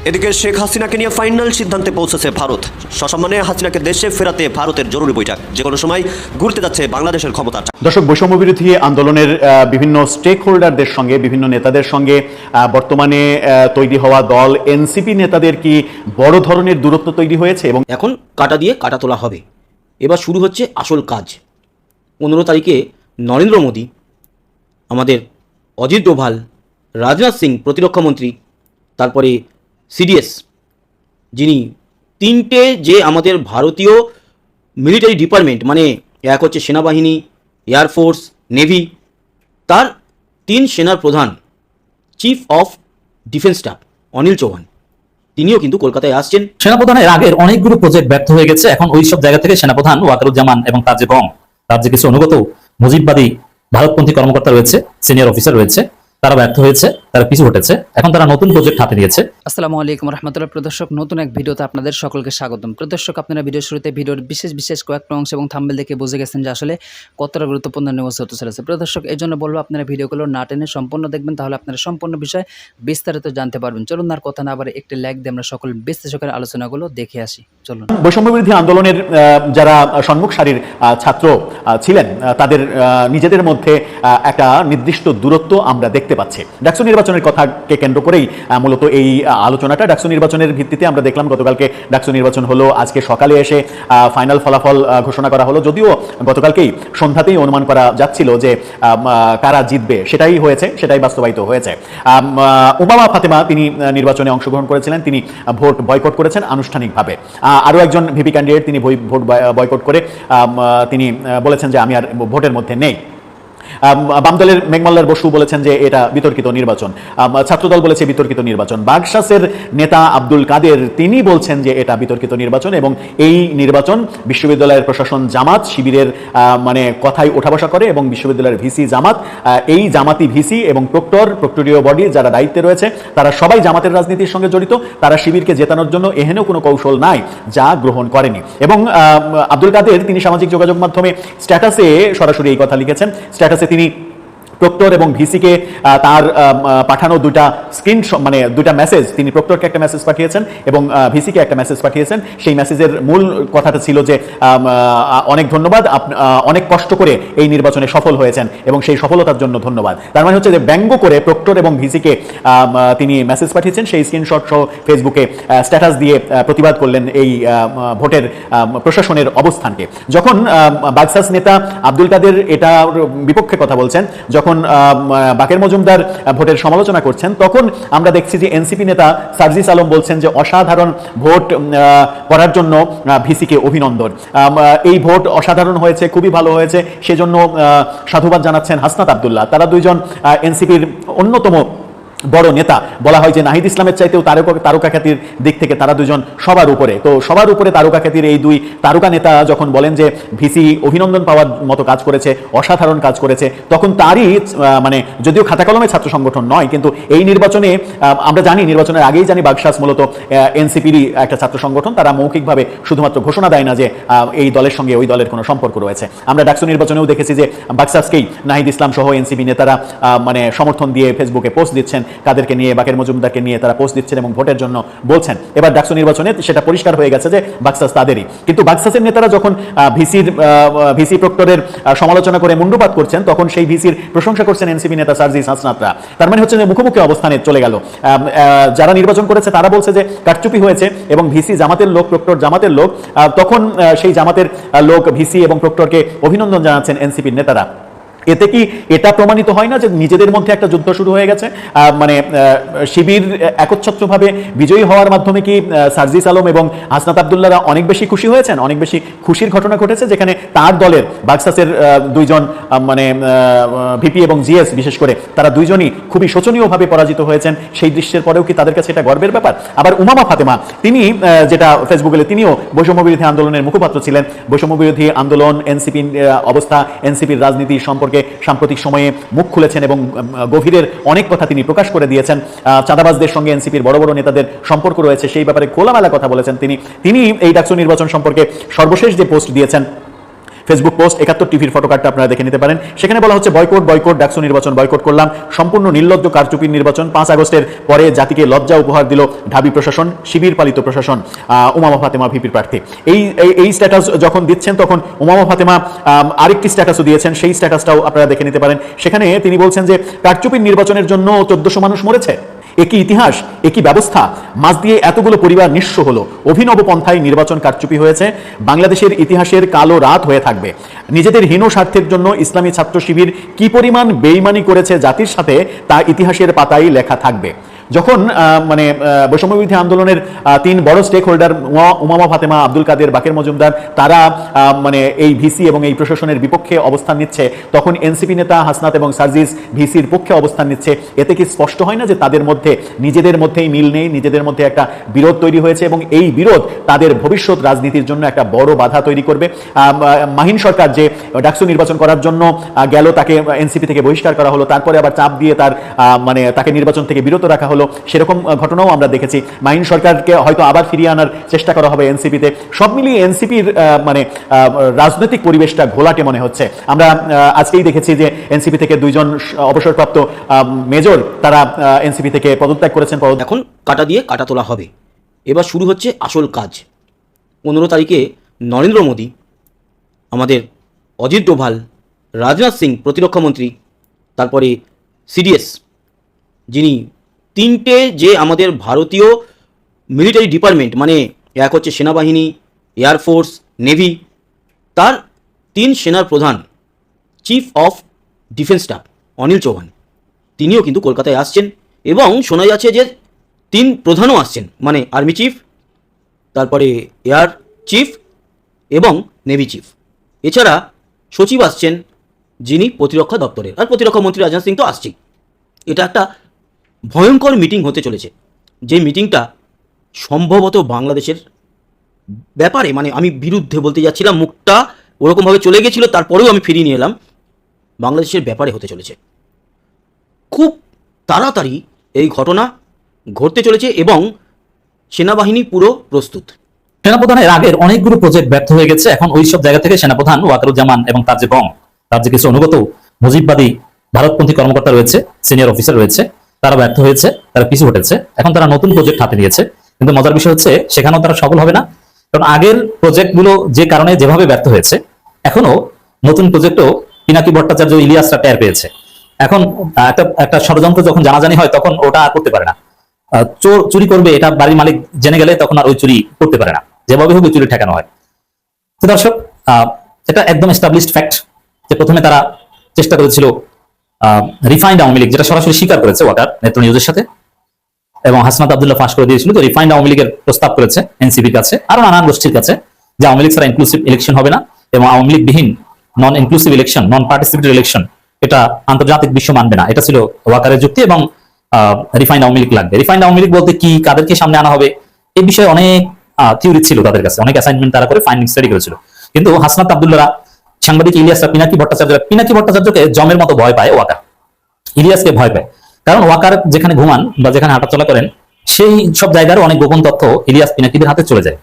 এদিকে শেখ হাসিনাকে নিয়ে ফাইনাল সিদ্ধান্তে পৌঁছেছে ভারত। সসম্মানে হাসিনাকে দেশে ফেরাতে ভারতের জরুরি বৈঠক, যে কোনো সময় ঘুরতে যাচ্ছে বাংলাদেশের ক্ষমতা। দর্শক, বৈষম্য বিরোধী আন্দোলনের বিভিন্ন স্টেক হোল্ডারদের সঙ্গে, বিভিন্ন নেতাদের সঙ্গে বর্তমানে তৈরি হওয়া দল এনসিপি নেতাদের কি বড় ধরনের দূরত্ব তৈরি হয়েছে এবং এখন কাটা দিয়ে কাটা তোলা হবে। এবার শুরু হচ্ছে আসল কাজ। 15 তারিখে নরেন্দ্র মোদী, আমাদের অজিত ডোভাল, রাজনাথ সিং প্রতিরক্ষামন্ত্রী, তারপরে সিডিএস, যিনি তিনটে যে আমাদের ভারতীয় মিলিটারি ডিপার্টমেন্ট, মানে এক হচ্ছে সেনাবাহিনী, এয়ারফোর্স, নেভি, তার 3 সেনার প্রধান, chief of defence staff Anil Chauhan, তিনিও কিন্তু কলকাতায় আসছেন। সেনাপ্রধানের আগের অনেকগুলো প্রজেক্ট ব্যর্থ হয়ে গেছে। এখন ওই সব জায়গা থেকে সেনাপ্রধান ওয়াকারুজ্জামান এবং তার যে গং, তার যে কিছু অনুগত মুজিববাদী ভারতপন্থী কর্মকর্তা রয়েছে, সিনিয়র অফিসার রয়েছে, তারা ব্যর্থ হয়েছে, তারা পিছু হটেছে। এখন তারা নতুন প্রজেক্ট হাতে নিয়েছে। আসসালামু আলাইকুম রহমতুল্লাহ। প্রদর্শক, নতুন এক ভিডিওতে আপনাদের সকলকে স্বাগতম। প্রদর্শক, আপনারা ভিডিওর শুরুতে ভিডিওর বিশেষ কয়েকটা অংশ এবং থাম্বনেল দেখে বুঝে গেছেন যে আসলে কতটা গুরুত্বপূর্ণ নিউজ হতে চলেছে। প্রদর্শক, এই জন্য বলবো আপনারা ভিডিওগুলো না টেনে সম্পূর্ণ দেখবেন, তাহলে আপনারা সম্পূর্ণ বিষয় বিস্তারিত জানতে পারবেন। চলুন আর কথা না বাড়ে একটি লাইক দিয়ে আমরা সকল বিশ্লেষকের আলোচনাগুলো দেখে আসি। চলুন। বৈষম্য বিরোধী আন্দোলনের যারা সম্মুখ সারির ছাত্র ছিলেন, তাদের নিজেদের মধ্যে একটা নির্দিষ্ট দূরত্ব আমরা দেখতে পাচ্ছি। ডাকসু নির্বাচনের কথাকে কেন্দ্র করেই মূলত এই আলোচনাটা। ডাকসু নির্বাচনের ভিত্তিতে আমরা দেখলাম গতকালকে ডাকসু নির্বাচন হলো, আজকে সকালে এসে ফাইনাল ফলাফল ঘোষণা করা হলো। যদিও গতকালকেই সন্ধ্যাতেই অনুমান করা যাচ্ছিল যে কারা জিতবে, সেটাই হয়েছে, সেটাই বাস্তবায়িত হয়েছে। উমামা ফাতেমা তিনি নির্বাচনে অংশগ্রহণ করেছিলেন, তিনি ভোট বয়কট করেছেন আনুষ্ঠানিকভাবে। আরও একজন ভিপি ক্যান্ডিডেট তিনি ভোট বয়কট করে তিনি বলেছেন যে আমি আর ভোটের মধ্যে নেই। বামদলের মেঘমাল্লার বসু বলেছেন যে এটা বিতর্কিত নির্বাচন, ছাত্রদল বলেছে বিতর্কিত নির্বাচন। বাগশাসের নেতা আব্দুল কাদের তিনি বলছেন যে এটা বিতর্কিত নির্বাচন এবং এই নির্বাচন বিশ্ববিদ্যালয়ের প্রশাসন জামাত শিবিরের মানে কথাই ওঠা বসা করে এবং বিশ্ববিদ্যালয়ের ভিসি জামাত, এই জামাতি ভিসি এবং প্রক্টরীয় বডি যারা দায়িত্বে রয়েছে তারা সবাই জামাতের রাজনীতির সঙ্গে জড়িত। তারা শিবিরকে জেতানোর জন্য এহেন কোনো কৌশল নাই যা গ্রহণ করেনি। এবং আব্দুল কাদের তিনি সামাজিক যোগাযোগ মাধ্যমে স্ট্যাটাসে সরাসরি এই কথা লিখেছেন। স্ট্যাটাসে তিনি প্রক্টর এবং ভিসিকে তার পাঠানো দুটা মানে দুটা মেসেজ, তিনি প্রক্টরকে একটা মেসেজ পাঠিয়েছেন এবং ভিসিকে একটা মেসেজ পাঠিয়েছেন। সেই মেসেজের মূল কথাটা ছিল যে অনেক ধন্যবাদ, অনেক কষ্ট করে এই নির্বাচনে সফল হয়েছেন এবং সেই সফলতার জন্য ধন্যবাদ। তার মানে হচ্ছে যে ব্যঙ্গ করে প্রক্টর এবং ভিসিকে তিনি মেসেজ পাঠিয়েছেন। সেই স্ক্রিনশট সহ ফেসবুকে স্ট্যাটাস দিয়ে প্রতিবাদ করলেন এই ভোটের প্রশাসনের অবস্থানকে। যখন বাগসাস নেতা আব্দুল কাদের এটার বিপক্ষে কথা বলছেন, যখন বাকের মজুমদার ভোটের সমালোচনা করছেন, তখন আমরা দেখছি যে এনসিপি নেতা সার্জিস আলম বলছেন যে অসাধারণ ভোট করার জন্য ভিসিকে অভিনন্দন। এই ভোট অসাধারণ হয়েছে, খুবই ভালো হয়েছে, সেজন্য সাধুবাদ জানাচ্ছেন হাসনাত আব্দুল্লাহ। তারা দুইজন এনসিপির অন্যতম বড় নেতা। বলা হয় যে নাহিদ ইসলামের চাইতেও তারকা খ্যাতির দিক থেকে তারা দুজন সবার উপরে। তো সবার উপরে তারকা খ্যাতির এই দুই তারকা নেতা যখন বলেন যে ভিসি অভিনন্দন পাওয়ার মতো কাজ করেছে, অসাধারণ কাজ করেছে, তখন তারই মানে যদিও খাতা কলমে ছাত্র সংগঠন নয়, কিন্তু এই নির্বাচনে আমরা জানি, নির্বাচনের আগেই জানি বাগশাস মূলত এনসিপিরই একটা ছাত্র সংগঠন। তারা মৌখিকভাবে শুধুমাত্র ঘোষণা দেয় না যে এই দলের সঙ্গে ওই দলের কোনো সম্পর্ক রয়েছে। আমরা ডাকসু নির্বাচনেও দেখেছি যে বাগশাসকেই নাহিদ ইসলাম সহ এনসিপি নেতারা মানে সমর্থন দিয়ে ফেসবুকে পোস্ট দিচ্ছেন, কাদেরকে নিয়ে, বাকের মজুমদারকে নিয়ে তারা পোস্ট দিচ্ছেন এবং ভোটের জন্য বলছেন। এবার ডাকসু নির্বাচনে সেটা পরিষ্কার হয়ে গেছে যে বাকসাস তাদেরই। কিন্তু বাকসাসের নেতারা যখন ভিসি প্রক্টরের সমালোচনা করে মুন্ডুপাত করছেন, তখন সেই ভিসির প্রশংসা করছেন এনসিপি নেতা সার্জিস হাসনাতরা। তার মানে হচ্ছে যে মুখোমুখি অবস্থানে চলে গেল। যারা নির্বাচন করেছে তারা বলছে যে কারচুপি হয়েছে এবং ভিসি জামাতের লোক, প্রক্টর জামাতের লোক, তখন সেই জামাতের লোক ভিসি এবং প্রক্টরকে অভিনন্দন জানাচ্ছেন এনসিপির নেতারা। এতে কি এটা প্রমাণিত হয় না যে নিজেদের মধ্যে একটা যুদ্ধ শুরু হয়ে গেছে? মানে শিবির একচ্ছত্রভাবে বিজয়ী হওয়ার মাধ্যমে কি সার্জিস আলম এবং হাসনাত আব্দুল্লাহরা অনেক বেশি খুশি হয়েছেন? অনেক বেশি খুশির ঘটনা ঘটেছে, যেখানে তার দলের বাগসাসের দুইজন মানে ভিপি এবং জিএস বিশেষ করে তারা দুইজনই খুবই শোচনীয়ভাবে পরাজিত হয়েছেন। সেই দৃশ্যের পরেও কি তাদের কাছে এটা গর্বের ব্যাপার? আবার উমামা ফাতেমা তিনি যেটা ফেসবুকে, তিনিও বৈষম্য বিরোধী আন্দোলনের মুখপাত্র ছিলেন। বৈষম্য বিরোধী আন্দোলন, এনসিপির অবস্থা, এনসিপির রাজনীতি সম্পর্কে সাম্প্রতিক সময়ে মুখ খুলেছেন এবং গভীরের অনেক কথা তিনি প্রকাশ করে দিয়েছেন। চাঁদাবাজদের সঙ্গে এনসিপির বড় বড় নেতাদের সম্পর্ক রয়েছে, সেই ব্যাপারে খোলামেলা কথা বলেছেন তিনি। এই ডাকসু নির্বাচন সম্পর্কে সর্বশেষ যে পোস্ট দিয়েছেন ফেসবুক পোস্ট 71 টিভির ফটোকার্ডটা আপনারা দেখে নিতে পারেন। সেখানে বলা হচ্ছে বয়কট ডাকসু নির্বাচন বয়কট করলাম, সম্পূর্ণ নির্লজ্জ কারচুপির নির্বাচন। 5 আগস্টের পরে জাতিকে লজ্জা উপহার দিল ঢাবি প্রশাসন, শিবির পালিত প্রশাসন, উমামা ফাতেমা ভিপি প্রার্থী। এই স্ট্যাটাস যখন দিচ্ছেন তখন উমামা ফাতেমা আরেকটি স্ট্যাটাসও দিয়েছেন, সেই স্ট্যাটাসটাও আপনারা দেখে নিতে পারেন। সেখানে তিনি বলছেন যে কারচুপির নির্বাচনের জন্য 1400 মানুষ মরেছে। একই ইতিহাস, একই ব্যবস্থা, মাঝ দিয়ে এতগুলো পরিবার নিঃস্ব হলো। অভিনব পন্থায় নির্বাচন কারচুপি হয়েছে, বাংলাদেশের ইতিহাসের কালো রাত হয়ে থাকবে। নিজেদের হীন স্বার্থের জন্য ইসলামী ছাত্র শিবির কি পরিমাণ বেইমানি করেছে জাতির সাথে তা ইতিহাসের পাতায় লেখা থাকবে। যখন বৈষম্যবিরোধী আন্দোলনের 3 বড় স্টেক হোল্ডার উমামা ফাতেমা, আব্দুল কাদের, বাকের মজুমদার তারা এই ভিসি এবং এই প্রশাসনের বিপক্ষে অবস্থান নিচ্ছে, তখন এনসিপি নেতা হাসনাত এবং সার্জিস ভিসির পক্ষে অবস্থান নিচ্ছে। এতে কি স্পষ্ট হয় না যে তাদের মধ্যে নিজেদের মধ্যেই মিল নেই, নিজেদের মধ্যে একটা বিরোধ তৈরি হয়েছে এবং এই বিরোধ তাদের ভবিষ্যৎ রাজনীতির জন্য একটা বড় বাধা তৈরি করবে। মাহিন সরকার যে ডাকসু নির্বাচন করার জন্য গেল, তাকে এনসিপি থেকে বহিষ্কার করা হলো, তারপরে আবার চাপ দিয়ে তাকে নির্বাচন থেকে বিরত রাখা হলো, সেরকম ঘটনাও আমরা দেখেছি। মাহিন সরকারকে হয়তো আবার ফিরিয়ে আনার চেষ্টা করা হবে এনসিপিতে। সব মিলিয়ে এনসিপির রাজনৈতিক পরিবেশটা ঘোলাটে মনে হচ্ছে। আমরা আজকেই দেখেছি যে এনসিপি থেকে 2 জন অবসরপ্রাপ্ত মেজর তারা এনসিপি থেকে পদত্যাগ করেছেন। এখন কাটা দিয়ে কাটা তোলা হবে। এবার শুরু হচ্ছে আসল কাজ। 15 তারিখে নরেন্দ্র মোদী, আমাদের অজিত ডোভাল, রাজনাথ সিং প্রতিরক্ষামন্ত্রী, তারপরে সিডিএস, যিনি 3টে যে আমাদের ভারতীয় মিলিটারি ডিপার্টমেন্ট, মানে এক হচ্ছে সেনাবাহিনী, এয়ারফোর্স, নেভি, তার 3 সেনার প্রধান, chief of defence staff Anil Chauhan, তিনিও কিন্তু কলকাতায় আসছেন। এবং শোনা যাচ্ছে যে 3 প্রধানও আসছেন, মানে আর্মি চিফ, তারপরে এয়ার চিফ এবং নেভি চিফ। এছাড়া সচিব আসছেন, যিনি প্রতিরক্ষা দপ্তরের, আর প্রতিরক্ষামন্ত্রী রাজনাথ সিং তো আসছেই। এটা একটা ভয়ঙ্কর মিটিং হতে চলেছে, যে মিটিংটা সম্ভবত বাংলাদেশের ব্যাপারে, মানে আমি বিরুদ্ধে বলতে যাচ্ছিলাম, মুখটা ওরকমভাবে চলে গেছিল, তারপরেও আমি ফিরিয়ে নিয়ে এলাম, বাংলাদেশের ব্যাপারে হতে চলেছে। খুব তাড়াতাড়ি এই ঘটনা ঘটতে চলেছে এবং সেনাবাহিনী পুরো প্রস্তুত। সেনাপ্রধানের আগের অনেকগুলো প্রজেক্ট ব্যর্থ হয়ে গেছে। এখন ওই সব জায়গা থেকে সেনাপ্রধান ওয়াকারুজ্জামান এবং তার যে গং, তার যে কিছু অনুগত মুজিববাদী ভারতপন্থী কর্মকর্তা রয়েছে, সিনিয়র অফিসার রয়েছে, তারা ব্যর্থ হয়েছে, তারা পিছু হটেছে। এখন তারা নতুন প্রজেক্ট হাতে নিয়েছে, কিন্তু মজার বিষয় হচ্ছে সেখানেও তারা সফল হবে না। কারণ আগের প্রজেক্টগুলো যে কারণে যেভাবে ব্যর্থ হয়েছে, এখনো নতুন প্রজেক্টও পিনাকি ভট্টাচার্য, ইলিয়াসরা টের পেয়েছে। এখন একটা ষড়যন্ত্র যখন জানাজানি হয়, তখন ওটা আর করতে পারে না। চোর চুরি করবে এটা বাড়ির মালিক জেনে গেলে তখন আর ওই চুরি করতে পারে না, যেভাবে হোক ওই চুরি ঠেকানো হয়। তো দর্শক, এটা একদম এস্টাবলিশড ফ্যাক্ট যে প্রথমে তারা চেষ্টা করেছিল রিফাইন্ড আওয়ামী লীগ, যেটা সরাসরি স্বীকার করেছে ওয়াকার নেত্র নিউজের সাথে, এবং হাসনাত আব্দুল্লাহ ফাঁস করে দিয়েছিল যে রিফাইন্ড আওয়ামী লীগের প্রস্তাব করেছে এনসিপির কাছে, আরো নানান গোষ্ঠীর কাছে, যে আওয়ামী লীগ ছাড়া ইনক্লুসিভ ইলেকশন হবে না এবং আওয়ামী লীগ বিহীন নন ইনক্লুসিভ ইলেকশন, নন পার্টিসিপেটরি ইলেকশন, এটা আন্তর্জাতিক বিশ্ব মানবে না। এটা ছিল ওয়াকারের যুক্তি। এবং রিফাইন্ড আওয়ামী লীগ লাগবে। রিফাইন্ড আওয়ামী লীগ বলতে কি, কাদেরকে সামনে আনা হবে, এই বিষয়ে অনেক থিওরি ছিল তাদের কাছে, অনেক অ্যাসাইনমেন্ট তারা করে ফাইন্ডিং স্টাডি করেছিল। কিন্তু হাসনাত আব্দুল্লাহ, সাংবাদিক ইলিয়াসরা, পিনাকি ভট্টাচার্যকে জমের মতো ভয় পায় ওয়াকার, ইলিয়াসকে ভয় পায়। কারণ ওয়াকার যেখানে ঘুমান বা যেখানে হাঁটাচলা করেন, সেই সব জায়গার অনেক গোপন তথ্য ইলিয়াস পিনাকিদের হাতে চলে যায়।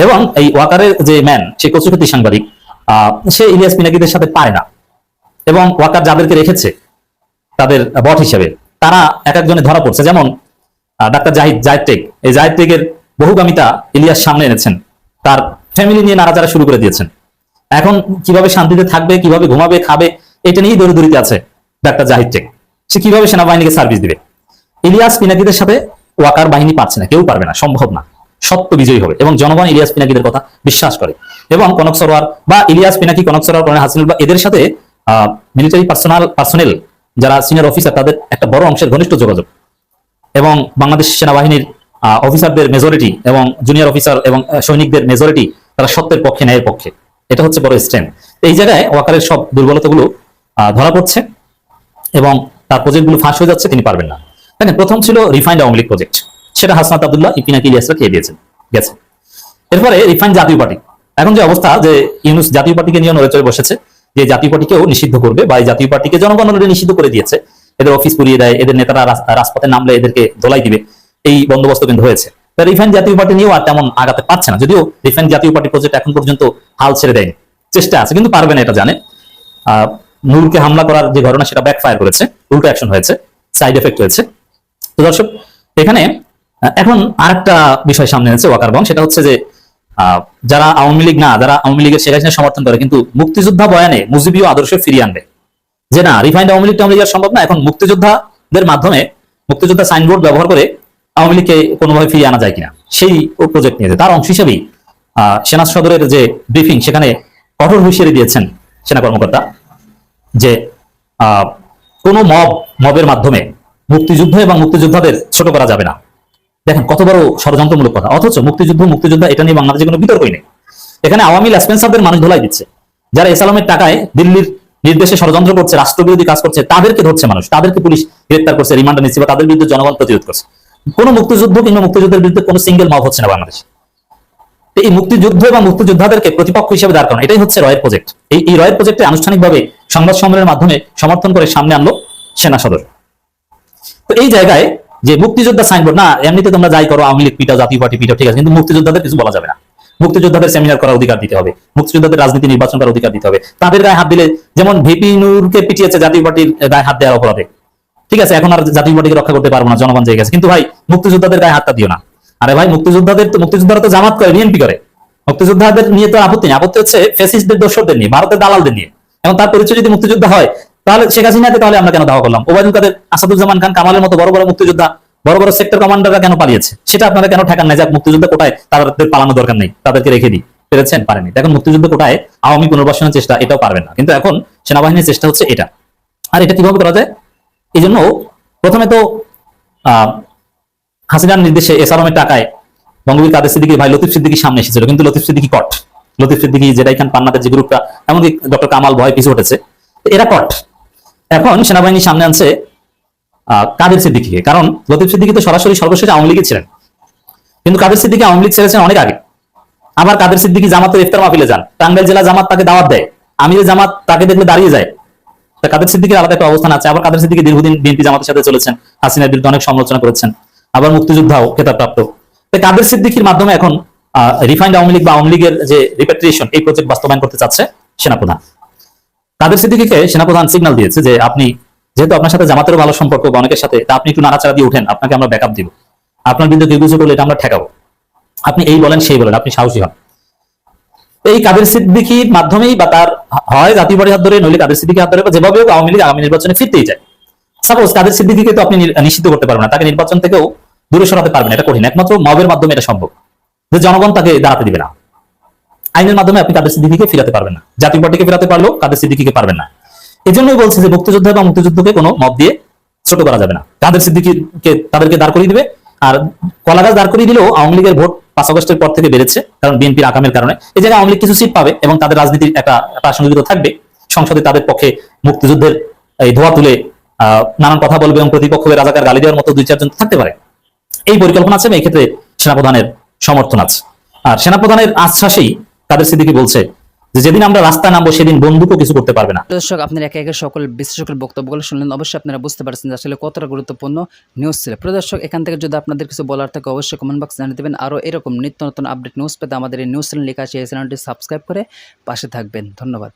এবং এই ওয়াকারের যে ম্যান, সে কচুক্ষেত্রী সাংবাদিক, সে ইলিয়াস পিনাকিদের সাথে পারে না। এবং ওয়াকার যাদেরকে রেখেছে তাদের বট হিসেবে, তারা এক একজনে ধরা পড়ছে। যেমন ডাক্তার জাহিদ টেক, এই জাহিদ টেকের বহুগামিতা ইলিয়াস সামনে এনেছেন, তার ফ্যামিলি নিয়ে নাড়াচাড়া শুরু করে দিয়েছেন। এখন কিভাবে শান্তিতে থাকবে, কিভাবে ঘুমাবে, খাবে, এটা নিয়েই দৌড়দৌড়িতে আছে ডাক্তার জাহিদ টেক। সে কিভাবে সেনাবাহিনীকে সার্ভিস দিবে। ইলিয়াস পিনাকিদের সাথে ওয়াকার বাহিনী পারছে না, কেউ পারবে না, সম্ভব না। সত্য বিজয়ী হবে এবং জনগণ ইলিয়াস পিনাকিদের কথা বিশ্বাস করে। এবং কনক সরোয়ার বা ইলিয়াস পিনাকি, কনক সরোয়ার, কর্নেল হাসিনুল বা এদের সাথে মিলিটারি পার্সোনেল যারা সিনিয়র অফিসার, তাদের একটা বড় অংশের ঘনিষ্ঠ যোগাযোগ। এবং বাংলাদেশ সেনাবাহিনীর অফিসারদের মেজরিটি এবং জুনিয়র অফিসার এবং সৈনিকদের মেজরিটি, তারা সত্যের পক্ষে, ন্যায়ের পক্ষে। এটা হচ্ছে বড় স্ট্রেংথ। এই জায়গায় ওয়াকারের সব দুর্বলতাগুলো ধরা পড়ছে এবং তার প্রজেক্টগুলো ফাঁস হয়ে যাচ্ছে, তিনি পারবেন না। দেখেন, প্রথম ছিল রিফাইন্ড আওয়ামী লীগ প্রজেক্ট, সেটা হাসনাত আব্দুল্লাহ, পিনাকি ইলিয়াসরা খেয়ে দিয়েছেন, গেছে। এরপরে রিফাইন্ড জাতীয় পার্টি। এখন যে অবস্থা, যে ইউনূস জাতীয় পার্টিকে নিয়ে নড়ে চড়ে বসেছে, যে জাতীয় পার্টিকেও নিষিদ্ধ করবে বা এই জাতীয় পার্টিকে জনগণ অলরেডি নিষিদ্ধ করে দিয়েছে, এদের অফিস পুড়িয়ে দেয়, এদের নেতারা রাজপথে নামলে এদেরকে দোলাই দিবে, এই বন্দোবস্ত কিন্তু হয়েছে। রিফাইন্ড জাতীয় পার্টি নিয়েও আর তেমন আগাতে পারছে না, যদিও রিফাইন্ড জাতীয় পার্টি প্রজেক্ট এখন পর্যন্ত হাল ছেড়ে দেয়নি। চেষ্টা আছে, কিন্তু পারবে না, এটা জানে। নূরকে হামলা করার যে ঘটনা সেটা ব্যাকফায়ার করেছে, উল্টো অ্যাকশন হয়েছে, সাইড এফেক্ট হয়েছে। তো দর্শক, এখানে এখন আরেকটা বিষয় সামনে এনেছে ওয়াকার, সেটা হচ্ছে যে যারা আওয়ামী লীগ না, যারা আওয়ামী লীগের শেখ হাসিনা সমর্থন করে কিন্তু মুক্তিযোদ্ধা বয়ানে মুজিবীয় আদর্শ ফিরিয়ে আনবে, যে না রিফাইন্ড আওয়ামী লীগ টাওয়ামী লীগ আর সম্ভব না, এখন মুক্তিযোদ্ধাদের মাধ্যমে মুক্তিযোদ্ধা সাইনবোর্ড ব্যবহার করে আওয়ামী লীগকে কোনোভাবে ফিরিয়ে আনা যায় কিনা সেই প্রজেক্ট নিয়েছে। তার অংশ হিসেবেই সেনা সদরের যে ব্রিফিং, সেখানে কঠোর হুঁশিয়ারি দিয়েছেন সেনা কর্মকর্তা যে কোনো মবের মাধ্যমে মুক্তিযুদ্ধ এবং মুক্তিযোদ্ধাদের ছোট করা যাবে না। দেখেন কত বড় ষড়যন্ত্রমূলক কথা, অথচ মুক্তিযোদ্ধা এটা নিয়ে বাংলাদেশে কোনো বিতর্কই নেই। এখানে আওয়ামী লেসপেন্সারদের মানুষ ধোলাই দিচ্ছে, যারা এসালামের টাকায় দিল্লির নির্দেশে ষড়যন্ত্র করছে, রাষ্ট্রবিরোধী কাজ করছে, তাদেরকে ধরছে মানুষ, তাদেরকে পুলিশ গ্রেপ্তার করছে, রিমান্ডে নিচ্ছে, বা তাদের বিরুদ্ধে জনগণ প্রতিরোধ করছে। কোনো মুক্তিযুদ্ধ কিংবা মুক্তিযুদ্ধের বিরুদ্ধে কোনো সিঙ্গেল মব হচ্ছে না বাংলাদেশে। এই মুক্তিযুদ্ধ এবং মুক্তিযোদ্ধাদেরকে প্রতিপক্ষ হিসেবে দাঁড় করানো, এটাই হচ্ছে রয়ের প্রজেক্ট। এই রয়ের প্রজেক্টে আনুষ্ঠানিকভাবে সংবাদ সম্মেলনের মাধ্যমে সমর্থন করে সামনে আনলো সেনা সদর। তো এই জায়গায় যে মুক্তিযোদ্ধা সাইনবোর্ড, না এমনিতে তোমরা যাই করো, আওয়ামী লীগ পিটাও, জাতীয় পার্টি পিটাও, ঠিক আছে, কিন্তু মুক্তিযোদ্ধাদের কিছু বলা যাবে না। মুক্তিযোদ্ধাদের সেমিনার করার অধিকার দিতে হবে, মুক্তিযোদ্ধাদের রাজনীতি নির্বাচন করার অধিকার দিতে হবে। তাদের গায়ে হাত দিলে, যেমন ভিপি নূরকে পিটিয়েছে জাতীয় পার্টির গায়ে হাত দেওয়ার অপরাধে, ঠিক আছে, এখন আর জাতীয় পার্টিকে রক্ষা করতে পারবো না, জনগণ জেগে গেছে, কিন্তু ভাই মুক্তিযোদ্ধাদের গায়ে হাতটা দিও না। আরে ভাই, মুক্তিযোদ্ধারা তো জামাত করে, বিএনপি করে, মুক্তিযোদ্ধাদের নিয়ে তো আপত্তি নেই, আপত্তি হচ্ছে ফ্যাসিস্টদের দোসরদের নিয়ে, ভারতের দালালদের নিয়ে। এখন তার পরিচয় যদি মুক্তিযোদ্ধা হয়, তাহলে শেখ হাসিনাকে তাহলে আমরা কেন দাওয়া করলাম? ওবায়দুল কাদের, আসাদুজ্জামান খান কামালের মতো বড় বড় মুক্তিযোদ্ধা, বড় বড় সেক্টর কমান্ডাররা কেন পালিয়েছে? সেটা আপনারা কেন ঠেকান নাই? যাক, মুক্তিযুদ্ধ কোটায় তাদের পালানো দরকার নেই, তাদেরকে রেখে দিই, পেরেছেন? পারেনি। এখন মুক্তিযুদ্ধ কোটায় আওয়ামী পুনর্বাসনের চেষ্টা, এটাও পারবেন না। কিন্তু এখন সেনাবাহিনীর চেষ্টা হচ্ছে এটা। আর এটা কিভাবে করা যায়? এই জন্য প্রথমে তো হাসিনার নির্দেশে এসালামের টাকায় বঙ্গবীর কাদের সিদ্দিকীর ভাই লতিফ সিদ্দিকী সামনে এসেছিল, কিন্তু লতিফ সিদ্দিকী কট, লতিফ সিদ্দিকী, জেডাই খান পান্নাদের যে গ্রুপটা, এমনকি ডক্টর কামাল ভয় পিছু উঠেছে, এরা কট। এখন সেনাবাহিনী সামনে আনছে কাদের সিদ্দিকীকে, কারণ লতিফ সিদ্দিকী তো সরাসরি সর্বশেষ আওয়ামী লীগে ছিলেন, কিন্তু কাদের সিদ্দিকী আওয়ামী লীগ ছেড়েছেন অনেক আগে। আবার কাদের সিদ্দিকী জামাতের ইফতার মাহফিলে যান, টাঙ্গাইল জেলা জামাত তাকে দাওয়াত দেয়, আমিরের জামাত তাকে দেখলে দাঁড়িয়ে যায়। তা কাদের সিদ্দিকীর আলাদা একটা অবস্থান আছে। আবার কাদের সিদ্দিকী দীর্ঘদিন বিএনপি জামাতের সাথে চলেছেন, হাসিনার বিরুদ্ধে অনেক সমালোচনা করেছেন, আবার মুক্তিযোদ্ধাও খেতাবপ্রাপ্ত। কাদের সিদ্দিকীর মাধ্যমে এখন রিফাইন্ড আওয়ামী লীগ বা আওয়ামী লীগের যে রিপ্যাট্রিয়েশন, এই প্রজেক্ট বাস্তবায়ন করতে চাচ্ছে সেনাপ্রধান। কাদের সিদ্দিকীকে সেনাপ্রধান সিগন্যাল দিয়েছে যে আপনি যেহেতু আপনার সাথে জামাতেরও ভালো সম্পর্ক বা অনেকের সাথে, তা আপনি একটু নাড়াচাড়া দিয়ে উঠেন, আপনাকে আমরা ব্যাকআপ দিব, আপনার বিরুদ্ধে কেউ কিছু করলে এটা আমরা ঠেকাবো, আপনি এই বলেন সেই বলেন, আপনি সাহসী হন। এই কাদের সিদ্দিকীর মাধ্যমেই বা তার হয় জাতীয় পার্টির হাত ধরে, নইলে কাদের সিদ্দিকীর হাত ধরে, বা যেভাবে আওয়ামী লীগ আগামী নির্বাচনে ফিরতেই চায়। সাপোজ কাদের সিদ্দিকীকে তো আপনি নিষিদ্ধ করতে পারবেন না, তাকে নির্বাচন থেকেও দূরে সরাতে পারবেন, এটা কঠিন। একমাত্র মবের মাধ্যমে এটা সম্ভব, যে জনগণ তাকে দাঁড়াতে দিবে না। আইনের মাধ্যমে আপনি কাদের সিদ্দিকীকে ফিরাতে পারবেন না, জাতীয় পার্টিকে ফিরাতে পারলেও কাদের সিদ্দিকীকে পারবেন না। এই জন্যই বলছে যে মুক্তিযোদ্ধা এবং মুক্তিযুদ্ধকে কোনো মব দিয়ে ছোট করা যাবে না। কাদের সিদ্দিকীকে তাদেরকে দাঁড় করিয়ে দিবে। আর কলাগাছ দাঁড় করিয়ে দিলেও আওয়ামী লীগের ভোট 5 আগস্টের পর থেকে বেড়েছে, কারণ বিএনপির আকামের কারণে। এই জায়গায় আওয়ামী লীগ কিছু সিট পাবে এবং তাদের রাজনীতির একটা প্রাসঙ্গিকতা থাকবে। সংসদে তাদের পক্ষে মুক্তিযুদ্ধের এই ধোয়া তুলে নানান কথা বলবে এবং প্রতিপক্ষকে রাজাকার গালি দেওয়ার মতো 2-4 জন থাকতে পারে। এই পরিকল্পনা আছে, এই ক্ষেত্রে সেনাপ্রধানের সমর্থন আছে। আর সেনাপ্রধানের আশ্বাসেই কাদের সিদ্দিকী বলছে যে যেদিন আমরা রাস্তায় নামবো সেদিন বন্দুকও কিছু করতে পারবে না। দর্শক, আপনারা একে একে সকল বিশ্লেষকের বক্তব্যগুলো শুনলেন, অবশ্যই আপনারা বুঝতে পারছেন যে আসলে কতটা গুরুত্বপূর্ণ নিউজ ছিল। প্রিয় দর্শক, এখান থেকে যদি আপনাদের কিছু বলার থাকে অবশ্যই কমেন্ট বক্সে জানিয়ে দেবেন। আরও এরকম নিত্য নতুন আপডেট নিউজ পেতে আমাদের এই নিউজ চ্যানেল লেখা আছে, এই চ্যানেলটি সাবস্ক্রাইব করে পাশে থাকবেন। ধন্যবাদ।